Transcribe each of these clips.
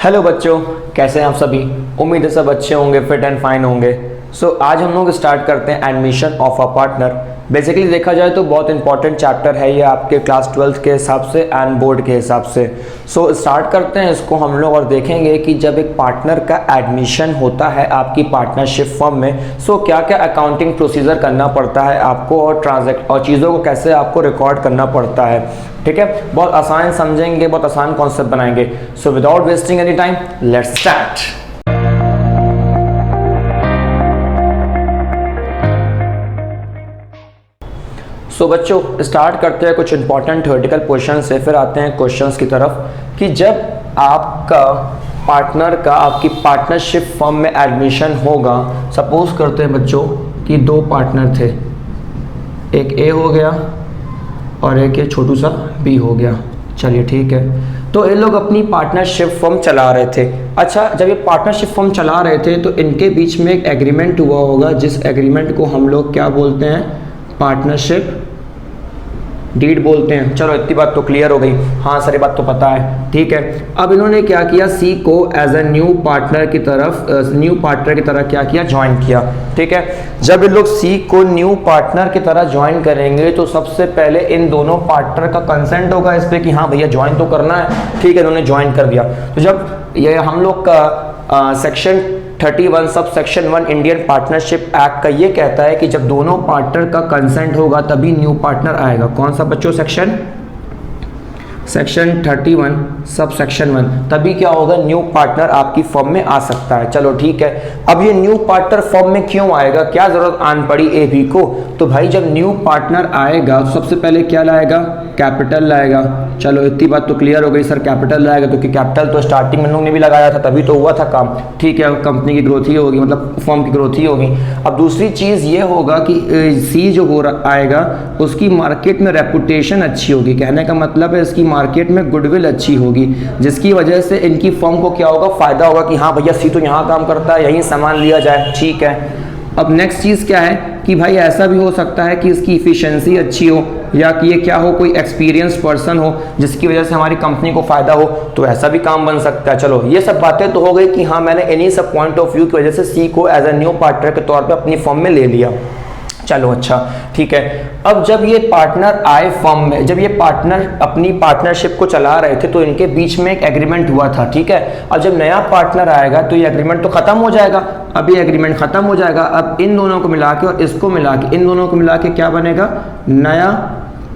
Hello बच्चों, कैसे हैं आप सभी। उम्मीद है सब अच्छे होंगे, फिट एंड फाइन होंगे। आज हम लोग स्टार्ट करते हैं admission of a partner. Basically देखा जाए तो बहुत इंपॉर्टेंट चैप्टर है ये आपके क्लास 12th के हिसाब से एंड बोर्ड के हिसाब से। स्टार्ट करते हैं इसको हम लोग और देखेंगे कि जब एक पार्टनर का एडमिशन होता है आपकी पार्टनरशिप फर्म में, क्या क्या अकाउंटिंग प्रोसीजर करना पड़ता है आपको और चीज़ों को कैसे आपको रिकॉर्ड करना पड़ता है। ठीक है, बहुत आसान समझेंगे, बहुत आसान कॉन्सेप्ट बनाएंगे। Without wasting any time, let's start. बच्चों स्टार्ट करते हैं कुछ इंपॉर्टेंट थ्योरेटिकल क्वेश्चन से, फिर आते हैं क्वेश्चंस की तरफ कि जब आपका पार्टनर का आपकी पार्टनरशिप फर्म में एडमिशन होगा। सपोज करते हैं बच्चों कि दो पार्टनर थे, एक ए हो गया और एक ये छोटू सा बी हो गया। चलिए ठीक है, तो ये लोग अपनी पार्टनरशिप फर्म चला रहे थे। अच्छा, जब ये पार्टनरशिप फर्म चला रहे थे तो इनके बीच में एक एग्रीमेंट हुआ होगा, जिस एग्रीमेंट को हम लोग क्या बोलते हैं, पार्टनरशिप डीड बोलते हैं। चलो इतनी बात तो क्लियर हो गई। हाँ सर, ये बात तो पता है। ठीक है, अब इन्होंने क्या किया, सी को एज ए न्यू पार्टनर की तरह क्या किया, ज्वाइन किया। ठीक है, जब ये लोग सी को न्यू पार्टनर की तरह ज्वाइन करेंगे तो सबसे पहले इन दोनों पार्टनर का कंसेंट होगा इस पे कि हाँ भैया ज्वाइन तो करना है। ठीक है, इन्होंने ज्वाइन कर दिया। तो जब ये हम लोग का section 31 sub section 1 Indian partnership act का ये कहता है कि जब दोनों पार्टनर का कंसेंट होगा तभी न्यू पार्टनर आएगा। कौन सा बच्चों, सेक्शन 31 सब सेक्शन 1, तभी क्या होगा, न्यू पार्टनर आपकी फर्म में आ सकता है। चलो ठीक है, अब ये न्यू पार्टनर फर्म में क्यों आएगा, क्या जरूरत आन पड़ी ए बी को। तो भाई जब न्यू पार्टनर आएगा तो सबसे पहले क्या लाएगा, कैपिटल लाएगा। चलो इतनी बात तो क्लियर हो गई सर, कैपिटल लाएगा क्योंकि कैपिटल तो स्टार्टिंग में लोगों ने भी लगाया था, तभी तो हुआ था काम। ठीक है, कंपनी की ग्रोथ ही होगी, मतलब फर्म की ग्रोथ ही होगी। अब दूसरी चीज़ ये होगा कि सी जो आएगा उसकी मार्केट में रेपुटेशन अच्छी होगी। कहने का मतलब है इसकी मार्केट में गुडविल अच्छी होगी, जिसकी वजह से इनकी फर्म को क्या होगा, फायदा होगा कि हाँ भैया सी तो यहाँ काम करता है, यहीं सामान लिया जाए। ठीक है, अब नेक्स्ट चीज़ क्या है कि भाई ऐसा भी हो सकता है कि इसकी इफिशिएंसी अच्छी हो, या कि ये क्या हो, कोई एक्सपीरियंस पर्सन हो जिसकी वजह से हमारी कंपनी को फायदा हो, तो ऐसा भी काम बन सकता है। चलो ये सब बातें तो हो गई कि हाँ मैंने इन्हीं सब पॉइंट ऑफ व्यू की वजह से सी को एज ए न्यू पार्टनर के तौर पे अपनी फर्म में ले लिया। चलो अच्छा ठीक है, अब जब ये पार्टनर आए फर्म में, जब ये पार्टनर अपनी पार्टनरशिप को चला रहे थे तो इनके बीच में एक एग्रीमेंट हुआ था। ठीक है, अब जब नया पार्टनर आएगा तो ये एग्रीमेंट तो खत्म हो जाएगा। अब ये एग्रीमेंट खत्म हो जाएगा, अब इन दोनों को मिला के और इसको मिला के, इन दोनों को मिला के क्या बनेगा, नया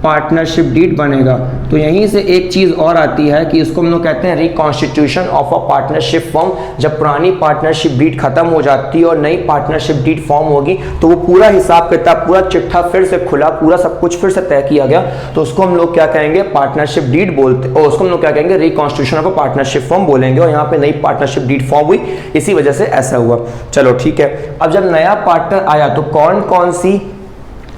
पार्टनरशिप डीड बनेगा। तो यहीं से एक चीज़ और आती है कि इसको हम लोग कहते हैं reconstitution of a partnership form. जब पुरानी पार्टनरशिप डीड खत्म हो जाती है और नई पार्टनरशिप डीड फॉर्म होगी तो वो पूरा हिसाब किताब, पूरा चिट्ठा फिर से खुला, पूरा सब कुछ फिर से तय किया गया, तो उसको हम लोग क्या कहेंगे, पार्टनरशिप डीड बोलते, और उसको हम लोग क्या कहेंगे, reconstitution of a partnership form बोलेंगे। और यहाँ पे नई पार्टनरशिप डीड फॉर्म हुई, इसी वजह से ऐसा हुआ। चलो ठीक है, अब जब नया पार्टनर आया तो कौन कौन सी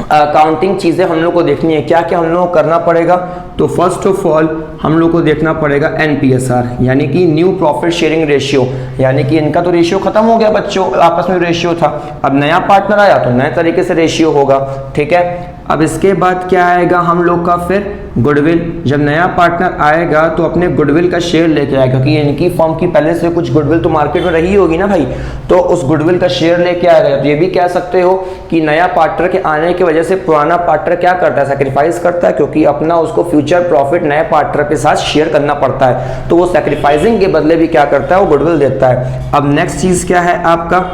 अकाउंटिंग चीज़ें हम लोग को देखनी है, क्या क्या हम लोग को करना पड़ेगा। तो फर्स्ट ऑफ ऑल हम लोग को देखना पड़ेगा NPSR, यानी कि न्यू प्रॉफिट शेयरिंग रेशियो, यानी कि इनका तो रेशियो खत्म हो गया बच्चों, आपस में रेशियो था, अब नया पार्टनर आया तो नए तरीके से रेशियो होगा। ठीक है, अब इसके बाद क्या आएगा हम लोग का, फिर गुडविल। जब नया पार्टनर आएगा तो अपने गुडविल का शेयर लेके आएगा, क्योंकि इनकी फर्म की पहले से कुछ गुडविल तो मार्केट में रही होगी ना भाई, तो उस गुडविल का शेयर लेके आएगा। तो ये भी कह सकते हो कि नया पार्टनर के आने की वजह से पुराना पार्टनर क्या करता है, सैक्रिफाइस करता है, क्योंकि अपना उसको फ्यूचर प्रॉफिट नए पार्टनर के साथ शेयर करना पड़ता है, तो वो सैक्रिफाइसिंग के बदले भी क्या करता है, वो गुडविल देता है। अब नेक्स्ट चीज क्या है आपका,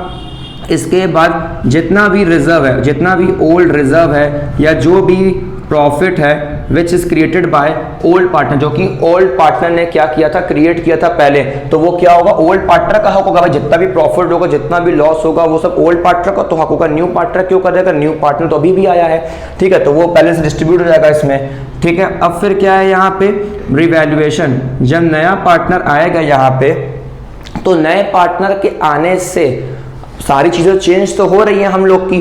इसके बाद जितना भी रिजर्व है, जितना भी ओल्ड रिजर्व है या जो भी प्रॉफिट है which is created by old partner, जो कि ओल्ड पार्टनर ने क्या किया था, क्रिएट किया था पहले, तो वो क्या होगा, ओल्ड पार्टनर का हक होगा भाई। जितना भी प्रॉफिट होगा, जितना भी लॉस होगा, वो सब ओल्ड पार्टनर का तो हक होगा। न्यू पार्टनर क्यों करेगा, न्यू पार्टनर तो अभी भी आया है। ठीक है, तो वो पहले से डिस्ट्रीब्यूट हो जाएगा इसमें। ठीक है, अब फिर क्या है यहाँ पे, रिवैल्यूएशन। जब नया पार्टनर आएगा यहाँ पे तो नए पार्टनर के आने से सारी चीजें चेंज तो हो रही हैं हम लोग की,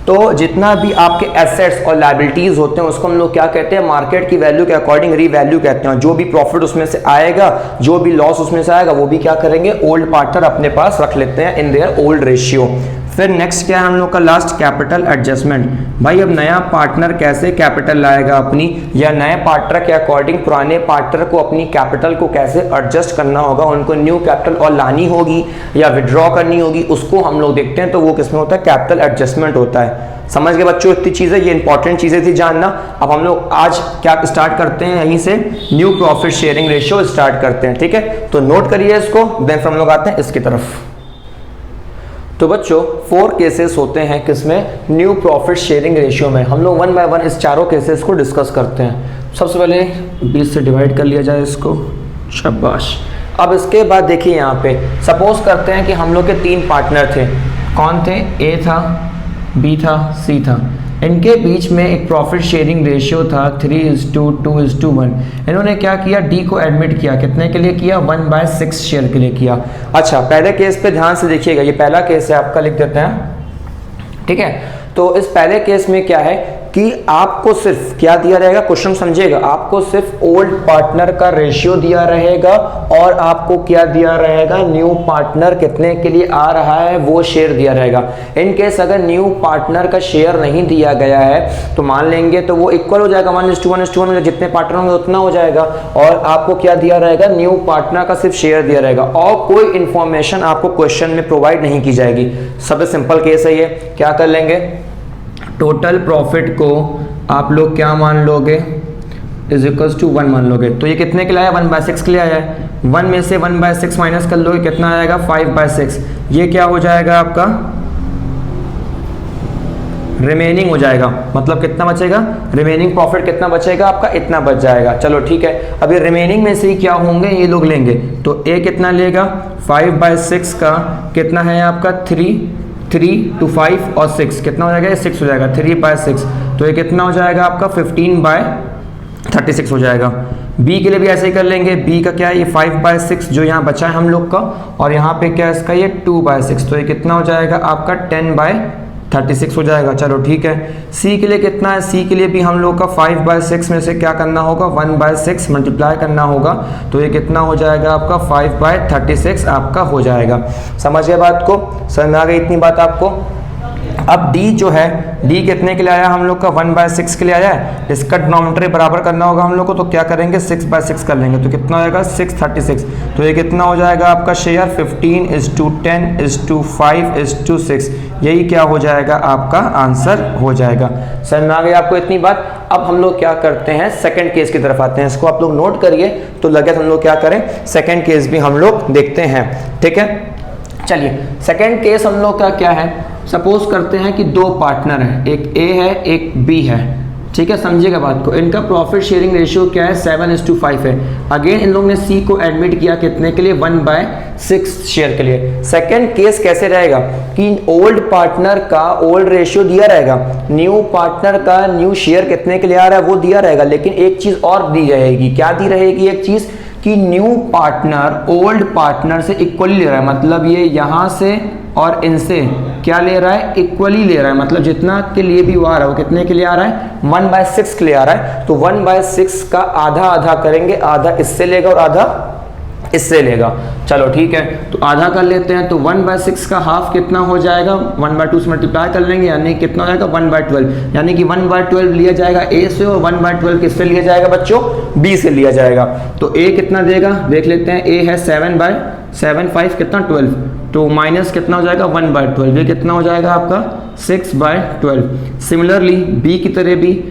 तो जितना भी आपके एसेट्स और लायबिलिटीज होते हैं उसको हम लोग क्या कहते हैं, मार्केट की वैल्यू के अकॉर्डिंग रीवैल्यू कहते हैं। जो भी प्रॉफिट उसमें से आएगा, जो भी लॉस उसमें से आएगा, वो भी क्या करेंगे, ओल्ड पार्टनर अपने पास रख लेते हैं इन देयर ओल्ड रेशियो। फिर नेक्स्ट क्या है हम लोग का लास्ट, कैपिटल एडजस्टमेंट। भाई अब नया पार्टनर कैसे कैपिटल लाएगा अपनी, या नए पार्टनर के अकॉर्डिंग पुराने पार्टनर को अपनी कैपिटल को कैसे एडजस्ट करना होगा, उनको न्यू कैपिटल और लानी होगी या विड्रॉ करनी होगी, उसको हम लोग देखते हैं। तो वो किसमें होता है, कैपिटल एडजस्टमेंट होता है। समझ गए बच्चों, इतनी चीजें, ये इंपॉर्टेंट चीजें थी जानना। अब हम लोग आज क्या स्टार्ट करते हैं, यहीं से new profit sharing ratio start करते हैं, ठीक है। तो नोट करिए इसको, देन हम लोग आते हैं इसकी तरफ। तो बच्चों 4 केसेस होते हैं किसमें, न्यू प्रॉफिट शेयरिंग रेशियो में। हम लोग 1 बाय 1 इस चारों केसेस को डिस्कस करते हैं। सबसे पहले 20 से डिवाइड कर लिया जाए इसको, शाबाश। अब इसके बाद देखिए यहाँ पे सपोज करते हैं कि हम लोग के 3 पार्टनर थे। कौन थे, ए था, बी था, सी था। इनके बीच में एक प्रॉफिट शेयरिंग रेशियो था 3:2:1। इन्होंने क्या किया, डी को एडमिट किया, कितने के लिए किया, 1/6 शेयर के लिए किया। अच्छा, पहले केस पे ध्यान से देखिएगा, ये पहला केस है आपका, लिख देते हैं, ठीक है। तो इस पहले केस में क्या है कि आपको सिर्फ क्या दिया रहेगा, क्वेश्चन समझिएगा, आपको सिर्फ ओल्ड पार्टनर का रेशियो दिया रहेगा और आपको क्या दिया रहेगा, न्यू पार्टनर कितने के लिए आ रहा है वो शेयर दिया रहेगा। इन केस अगर न्यू पार्टनर का शेयर नहीं दिया गया है तो मान लेंगे तो वो इक्वल हो जाएगा, 1:1:1, जितने पार्टनर होंगे उतना हो जाएगा। और आपको क्या दिया रहेगा, न्यू पार्टनर का सिर्फ शेयर दिया रहेगा और कोई इंफॉर्मेशन आपको क्वेश्चन में प्रोवाइड नहीं की जाएगी। सबसे सिंपल केस है ये। क्या कर लेंगे, टोटल प्रॉफिट को आप लोग क्या मान लोगे, इज इक्वल्स टू 1 मान लोगे। तो ये कितने के लिए आया, 1/6 के लिए आया है। 1 में से 1/6 माइनस कर लोगे, कितना आएगा, 5/6। ये क्या हो जाएगा आपका, रिमेनिंग हो जाएगा। मतलब कितना बचेगा, रिमेनिंग प्रॉफिट कितना बचेगा आपका, इतना बच जाएगा। चलो ठीक है, अब ये रिमेनिंग में से ही क्या होंगे, ये लोग लेंगे। तो ए कितना लेगा, 5/6 का कितना है आपका, 3 to 5 और 6 कितना हो जाएगा, ये 6 हो जाएगा, 3/6। तो ये कितना हो जाएगा आपका, 15/36 हो जाएगा। बी के लिए भी ऐसे ही कर लेंगे। बी का क्या है, ये 5/6 जो यहाँ बचा है हम लोग का, और यहाँ पे क्या है इसका, ये 2/6। तो ये कितना हो जाएगा आपका, 10/36 हो जाएगा। चलो ठीक है। सी के लिए कितना है, सी के लिए भी हम लोग का 5/6 में से क्या करना होगा, 1/6 मल्टीप्लाई करना होगा। तो ये कितना हो जाएगा आपका, 5/36 आपका हो जाएगा। समझ गए बात को, समझ में आ गई इतनी बात आपको। अब डी जो है, डी कितने के लिए आया हम लोग का, 1/6 के लिए आया है। इसका डिनोमिनेटर बराबर करना होगा हम लोग को, तो क्या करेंगे, 6/6 कर लेंगे। तो कितना हो जाएगा, 636। तो ये कितना हो जाएगा आपका शेयर, 15:10:5:6। यही क्या हो जाएगा, आपका आंसर हो जाएगा। समझ में आ गई आपको इतनी बात। अब हम लोग क्या करते हैं, सेकंड केस की तरफ आते हैं। इसको आप लोग नोट करिए, तो लगे हम लोग क्या करें, सेकंड केस भी हम लोग देखते हैं, ठीक है। चलिए, सेकंड केस हम लोग का क्या है, सपोज करते हैं कि 2 पार्टनर हैं, एक ए है एक बी है, ठीक है। समझिएगा बात को। इनका प्रॉफिट शेयरिंग रेशियो क्या है, 7:5 है। अगेन इन लोगों ने सी को एडमिट किया, कितने के लिए, 1/6 शेयर के लिए। सेकंड केस कैसे रहेगा कि ओल्ड पार्टनर का ओल्ड रेशियो दिया रहेगा, न्यू पार्टनर का न्यू शेयर कितने के लिए आ रहा है वो दिया रहेगा, लेकिन एक चीज और दी रहेगी। क्या दी रहेगी, एक चीज कि न्यू पार्टनर ओल्ड पार्टनर से इक्वली ले रहा है। मतलब ये यहां से और इनसे क्या ले रहा है, इक्वली ले रहा है। मतलब जितना के लिए भी वो आ रहा है, वो कितने के लिए आ रहा है, 1/6 के लिए आ रहा है। तो 1/6 का आधा आधा करेंगे, आधा इससे लेगा और आधा इससे लेगा। चलो ठीक है, तो आधा कर लेते हैं। तो 1/6 का हाफ कितना हो जाएगा, 1/2 से मल्टीप्लाई कर लेंगे, यानी कितना हो जाएगा, 1/12। यानी कि 1/12 लिया जाएगा ए से और 1/12 किससे लिया जाएगा बच्चों, बी से लिया जाएगा। तो ए कितना देगा, देख लेते हैं। ए है 7/5 कितना, 12। तो माइनस कितना हो जाएगा, 1/12। ये कितना हो जाएगा आपका, 6/12। सिमिलरली बी की तरह भी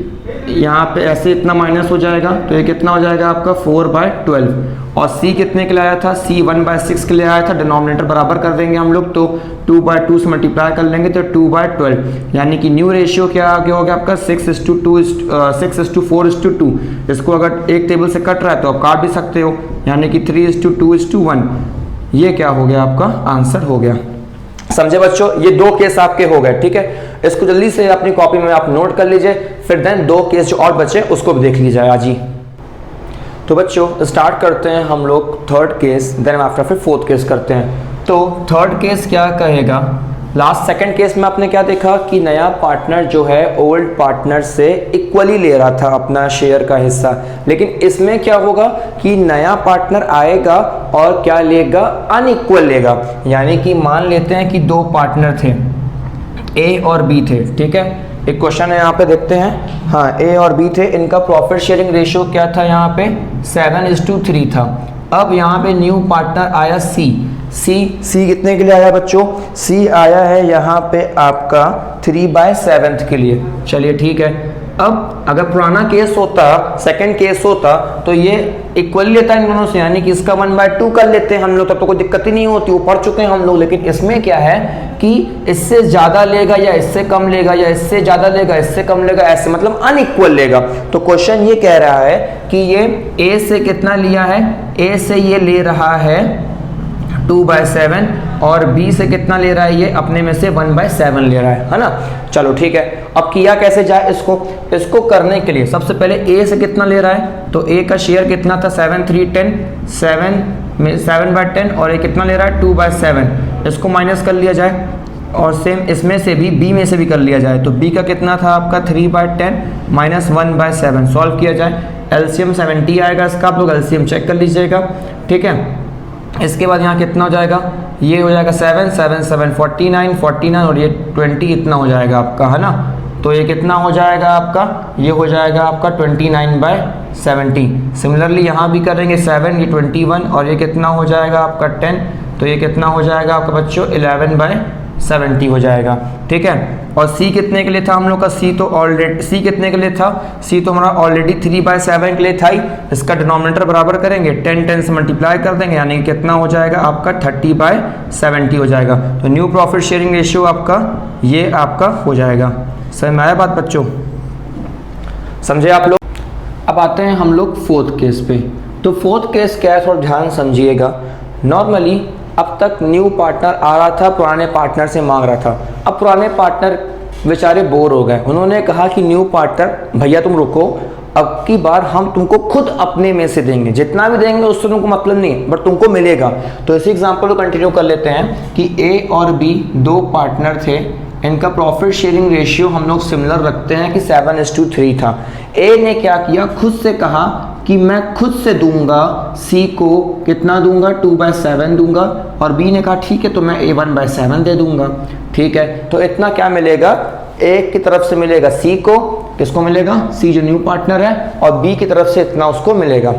यहाँ पे ऐसे इतना माइनस हो जाएगा। तो ये कितना हो जाएगा आपका, 4/12। और सी कितने के लिए आया था, सी 1/6 के लिए आया था। डिनोमिनेटर बराबर कर देंगे हम लोग, तो 2/2 से मल्टीप्लाई कर लेंगे तो 2/12। यानी कि न्यू रेशियो क्या आगे हो गया आपका, 6:4:2। इसको अगर एक टेबल से कट रहा है तो आप काट भी सकते हो, यानी कि 3:2:1। ये क्या हो गया, आपका आंसर हो गया। समझे बच्चों, ये 2 केस आपके हो गए, ठीक है। इसको जल्दी से अपनी कॉपी में आप नोट कर लीजिए, फिर देन 2 केस जो और बचे उसको भी देख लीजिए आज ही। तो बच्चों स्टार्ट करते हैं हम लोग थर्ड केस, देन आफ्टर फिर फोर्थ केस करते हैं। तो थर्ड केस क्या कहेगा, लास्ट सेकंड केस में आपने क्या देखा कि नया पार्टनर जो है ओल्ड पार्टनर से इक्वली ले रहा था अपना शेयर का हिस्सा, लेकिन इसमें क्या होगा कि नया पार्टनर आएगा और क्या लेगा, अनइक्वल लेगा। यानी कि मान लेते हैं कि 2 पार्टनर थे, ए और बी थे, ठीक है। एक क्वेश्चन है यहाँ पे, देखते हैं। हाँ, ए और बी थे, इनका प्रॉफिट शेयरिंग रेशियो क्या था यहाँ पे 7:3 था। अब यहाँ पे न्यू पार्टनर आया सी कितने के लिए आया बच्चों? सी आया है यहाँ पे आपका 3/7 के लिए। चलिए ठीक है। अब अगर पुराना केस होता, सेकंड केस होता, तो ये इक्वली लेता इन दोनों से, यानी कि इसका 1/2 कर लेते हैं हम लोग, तब तो कोई दिक्कत ही नहीं होती, वो पढ़ चुके हैं हम लोग। लेकिन इसमें क्या है कि इससे ज्यादा लेगा या इससे कम लेगा, या इससे ज्यादा लेगा इससे कम लेगा, ऐसे मतलब अनइक्वल लेगा। तो क्वेश्चन ये कह रहा है कि ये ए से कितना लिया है, ए से ये ले रहा है 2/7 और बी से कितना ले रहा है, ये अपने में से 1/7 ले रहा है ना। चलो ठीक है। अब किया कैसे जाए इसको करने के लिए सबसे पहले ए से कितना ले रहा है, तो ए का शेयर कितना था 7 3 10 7/10 और ये कितना ले रहा है 2/7। इसको माइनस कर लिया जाए और सेम इसमें से भी बी में से भी कर लिया जाए। तो बी का कितना था आपका 3/10 माइनस 1/7। सॉल्व किया जाए, एलसीएम 70 आएगा इसका, आप लोग एलसीएम चेक कर लीजिएगा, ठीक है। इसके बाद यहाँ कितना हो जाएगा, ये हो जाएगा 7 7 7 49 और ये 20 इतना हो जाएगा आपका, है ना। तो ये कितना हो जाएगा आपका, ये हो जाएगा आपका 29/70। सिमिलरली यहाँ भी करेंगे 7, ये 21 और ये कितना हो जाएगा आपका 10, तो ये कितना हो जाएगा आपका बच्चों 11/70 हो जाएगा, ठीक है। और सी कितने के लिए था हम लोग का, सी कितने के लिए था, सी तो हमारा ऑलरेडी 3/7 के लिए था ही। इसका डिनोमिनेटर बराबर करेंगे, 10 से मल्टीप्लाई कर देंगे, यानी कितना हो जाएगा आपका 30/70 हो जाएगा। तो न्यू प्रॉफिट शेयरिंग रेशियो आपका ये आपका हो जाएगा। समझ में आया बात बच्चों, समझे आप लोग। अब आते हैं हम लोग फोर्थ केस पे। तो फोर्थ केस क्या है, थोड़ा ध्यान समझिएगा। नॉर्मली अब तक न्यू पार्टनर आ रहा था, पुराने पार्टनर से मांग रहा था। अब पुराने पार्टनर बेचारे बोर हो गए, उन्होंने कहा कि न्यू पार्टनर भैया तुम रुको, अब की बार हम तुमको खुद अपने में से देंगे, जितना भी देंगे उससे तुमको मतलब नहीं है, बट तुमको मिलेगा। तो इसी एग्जांपल को कंटिन्यू कर लेते हैं कि ए और बी दो पार्टनर थे, इनका प्रॉफिट शेयरिंग रेशियो हम लोग सिमिलर रखते हैं कि 7:3 था। ए ने क्या किया, खुद से कहा कि मैं खुद से दूंगा सी को कितना दूंगा 2/7 दूंगा, और बी ने कहा ठीक है तो मैं ए 1/7 दे दूंगा, ठीक है। तो इतना क्या मिलेगा, ए की तरफ से मिलेगा सी को, किसको मिलेगा, सी जो न्यू पार्टनर है, और बी की तरफ से इतना उसको मिलेगा।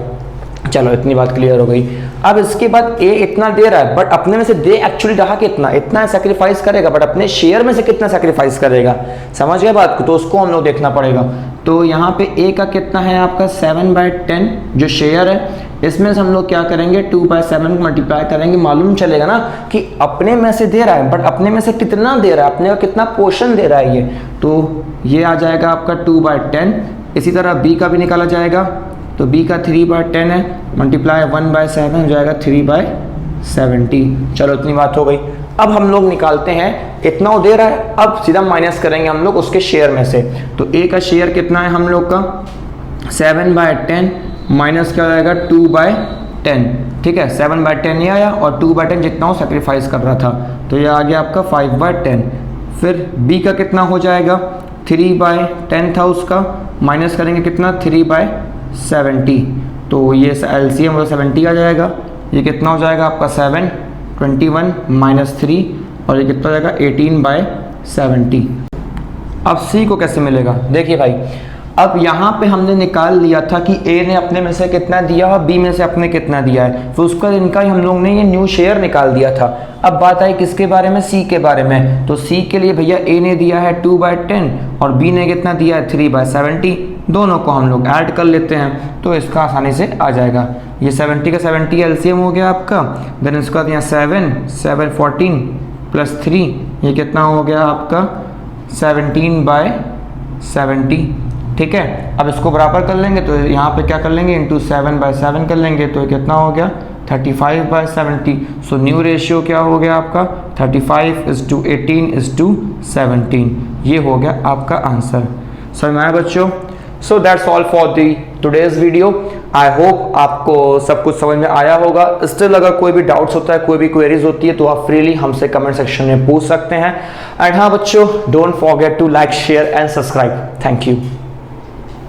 चलो इतनी बात क्लियर हो गई। अब इसके बाद ए इतना दे रहा है, बट अपने में से दे एक्चुअली रहा कितना, इतना सैक्रिफाइस करेगा, बट अपने शेयर में से कितना सैक्रिफाइस करेगा, समझ गए बात को। तो उसको हम लोग देखना पड़ेगा। तो यहाँ पे ए का कितना है आपका 7/10 जो शेयर है, इसमें से हम लोग क्या करेंगे 2/7 को मल्टीप्लाई करेंगे, मालूम चलेगा ना कि अपने में से दे रहा है, बट अपने में से कितना दे रहा है, अपने का कितना पोर्शन दे रहा है ये। तो ये आ जाएगा आपका 2/10। इसी तरह बी का भी निकाला जाएगा, तो बी का 3/10 है, मल्टीप्लाई 1/7 हो जाएगा 3/70। चलो इतनी बात हो गई। अब हम लोग निकालते हैं, इतना वो दे रहा है, अब सीधा माइनस करेंगे हम लोग उसके शेयर में से। तो ए का शेयर कितना है हम लोग का 7/10 माइनस क्या आएगा 2/10, ठीक है। 7/10 ये आया और 2/10 जितना वो सेक्रीफाइस कर रहा था, तो ये आ गया आपका 5/10। फिर बी का कितना हो जाएगा 3/10 था उसका, माइनस करेंगे कितना 3/70, तो ये एलसीएम 70 आ जाएगा। ये कितना हो जाएगा आपका 7 21 माइनस 3 और ये कितना हो जाएगा 18/70। अब सी को कैसे मिलेगा, देखिए भाई, अब यहाँ पे हमने निकाल लिया था कि ए ने अपने में से कितना दिया और बी में से अपने कितना दिया है, तो उसका इनका ही हम लोग ने ये न्यू शेयर निकाल दिया था। अब बात आई किसके बारे में, सी के बारे में। तो सी के लिए भैया ए ने दिया है 2/10 और बी ने कितना दिया है 3/70, दोनों को हम लोग ऐड कर लेते हैं तो इसका आसानी से आ जाएगा। ये 70 का 70 एलसीएम हो गया आपका, देन इसका यहाँ 7 14 प्लस 3 ये कितना हो गया आपका 17/70, ठीक है। अब इसको बराबर कर लेंगे तो यहाँ पे क्या कर लेंगे इंटू 7/7 कर लेंगे, तो ये कितना हो गया 35/70। सो न्यू रेशियो क्या हो गया आपका 35:18:17, ये हो गया आपका आंसर। समझ में आया बच्चों। So that's all for the today's video. I hope आपको सब कुछ समझ में आया होगा। स्टिल अगर कोई भी डाउट्स होता है, कोई भी क्वेरीज होती है, तो आप फ्रीली हमसे कमेंट सेक्शन में पूछ सकते हैं। एंड हाँ बच्चों, don't forget to like share and subscribe. Thank you.